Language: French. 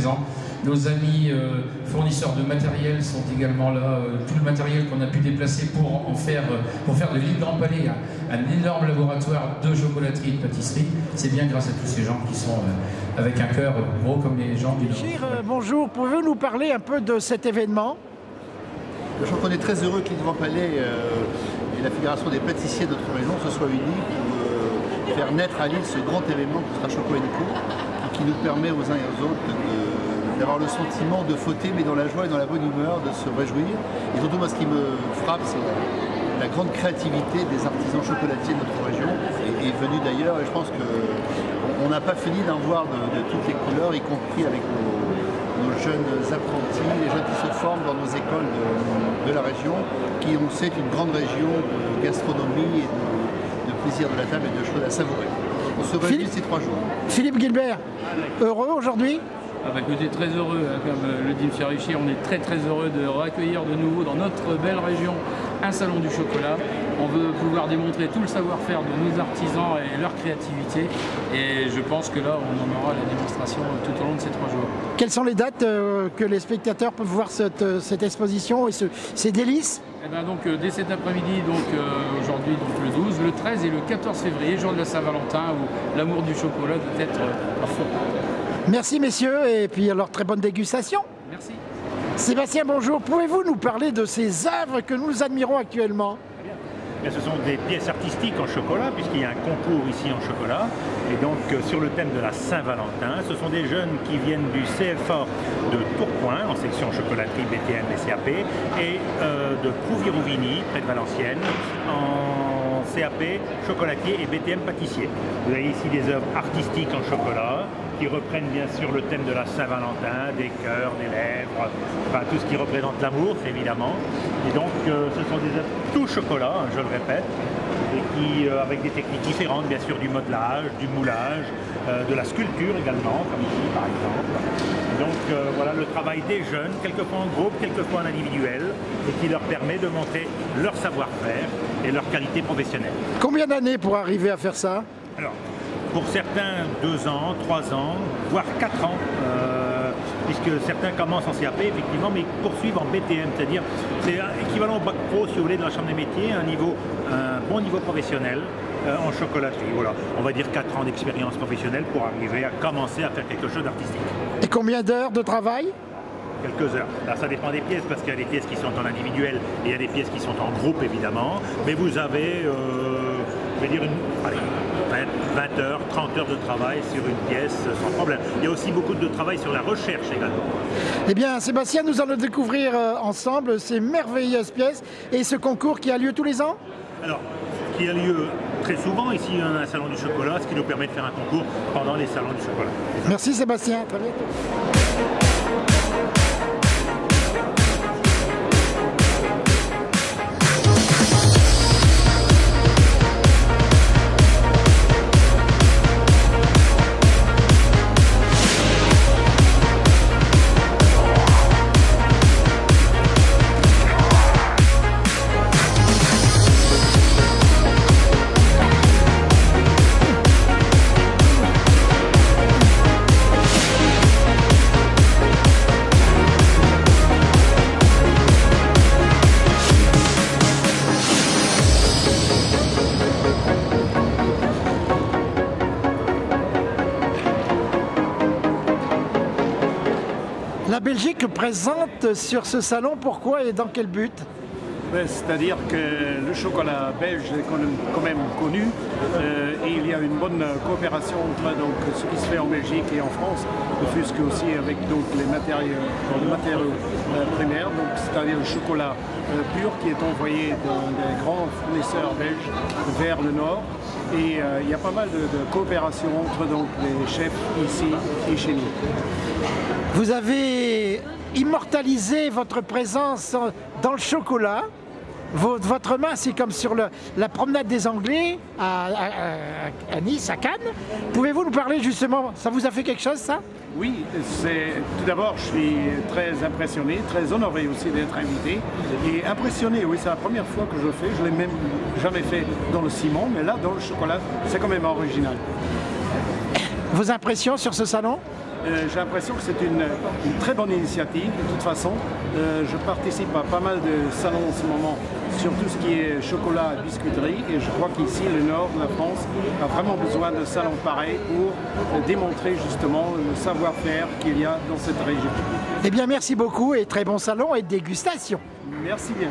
présents. Nos amis fournisseurs de matériel sont également là. Tout le matériel qu'on a pu déplacer pour faire de l'île Grand Palais un énorme laboratoire de chocolaterie et de pâtisserie. C'est bien grâce à tous ces gens qui sont avec un cœur gros comme les gens du Nord. Bonjour, pouvez-vous nous parler un peu de cet événement? Je crois qu'on est très heureux que l'île Grand Palais et la Fédération des pâtissiers de notre région se soient unis pour faire naître à Lille ce grand événement qui sera Choco & Co, qui nous permet aux uns et aux autres d'avoir le sentiment de fauter, mais dans la joie et dans la bonne humeur, de se réjouir. Et surtout, moi, ce qui me frappe, c'est la grande créativité des artisans chocolatiers de notre région, est venue d'ailleurs, et je pense qu'on n'a pas fini d'en voir de toutes les couleurs, y compris avec nos jeunes apprentis, les jeunes qui se forment dans nos écoles de la région, qui, on sait, est une grande région de gastronomie et de plaisir de la table et de choses à savourer. On se réunit ces 3 jours. Philippe Guilbert, heureux aujourd'hui? Écoutez, très heureux, comme le dit M. Richie, on est très heureux de accueillir de nouveau dans notre belle région un salon du chocolat. On veut pouvoir démontrer tout le savoir-faire de nos artisans et leur créativité. Et je pense que là, on en aura la démonstration tout au long de ces 3 jours. Quelles sont les dates que les spectateurs peuvent voir cette exposition et ces délices? Dès cet après-midi, aujourd'hui le 12, le 13 et le 14 février, jour de la Saint-Valentin, où l'amour du chocolat doit être à fond. Merci messieurs, et puis alors très bonne dégustation. Merci. Sébastien, bonjour. Pouvez-vous nous parler de ces œuvres que nous admirons actuellement? Ce sont des pièces artistiques en chocolat, puisqu'il y a un concours ici en chocolat. Et donc, sur le thème de la Saint-Valentin, ce sont des jeunes qui viennent du CFA de Tourcoing, en section chocolaterie, BTM et CAP, et de Prouvirouvigny, près de Valenciennes, en CAP, chocolatier et BTM pâtissier. Vous avez ici des œuvres artistiques en chocolat, qui reprennent bien sûr le thème de la Saint-Valentin, des cœurs, des lèvres, enfin tout ce qui représente l'amour évidemment. Et donc ce sont des œuvres tout chocolat, je le répète, et qui avec des techniques différentes, bien sûr du modelage, du moulage, de la sculpture également, comme ici par exemple. Donc voilà le travail des jeunes, quelquefois en groupe, quelquefois en individuel, et qui leur permet de montrer leur savoir-faire et leur qualité professionnelle. Combien d'années pour arriver à faire ça? Alors, pour certains, 2 ans, 3 ans, voire 4 ans, puisque certains commencent en CAP, effectivement, mais poursuivent en BTM, c'est-à-dire c'est équivalent au bac pro, si vous voulez, de la Chambre des métiers, un bon niveau professionnel en chocolaterie. Voilà, on va dire 4 ans d'expérience professionnelle pour arriver à commencer à faire quelque chose d'artistique. Et combien d'heures de travail? Quelques heures. Là, ça dépend des pièces, parce qu'il y a des pièces qui sont en individuel et il y a des pièces qui sont en groupe, évidemment. Mais vous avez, je vais dire, 20 heures, 30 heures de travail sur une pièce sans problème. Il y a aussi beaucoup de travail sur la recherche également. Eh bien, Sébastien, nous allons découvrir ensemble ces merveilleuses pièces et ce concours qui a lieu tous les ans? Alors, qui a lieu très souvent. Ici, on a un salon du chocolat, ce qui nous permet de faire un concours pendant les salons du chocolat. Merci Sébastien, à très bientôt. La Belgique présente sur ce salon, pourquoi et dans quel but? C'est-à-dire que le chocolat belge est quand même connu et il y a une bonne coopération entre ce qui se fait en Belgique et en France, ne fût-ce que aussi avec les matériaux primaires, c'est-à-dire le chocolat pur qui est envoyé des grands fournisseurs belges vers le nord. Et il y a pas mal de coopération entre les chefs ici et chez nous. Vous avez immortalisé votre présence dans le chocolat. Votre main, c'est comme sur la promenade des Anglais à Nice, à Cannes. Pouvez-vous nous parler justement, ça vous a fait quelque chose ça? Oui, tout d'abord je suis très impressionné, très honoré aussi d'être invité. Et impressionné, oui, c'est la première fois que je le fais, je ne l'ai même jamais fait dans le ciment, mais là dans le chocolat, c'est quand même original. Vos impressions sur ce salon? j'ai l'impression que c'est une très bonne initiative. De toute façon, je participe à pas mal de salons en ce moment sur tout ce qui est chocolat et biscuiterie, et je crois qu'ici, le nord de la France a vraiment besoin de salons pareils pour démontrer justement le savoir-faire qu'il y a dans cette région. Eh bien, merci beaucoup et très bon salon et dégustation. Merci bien.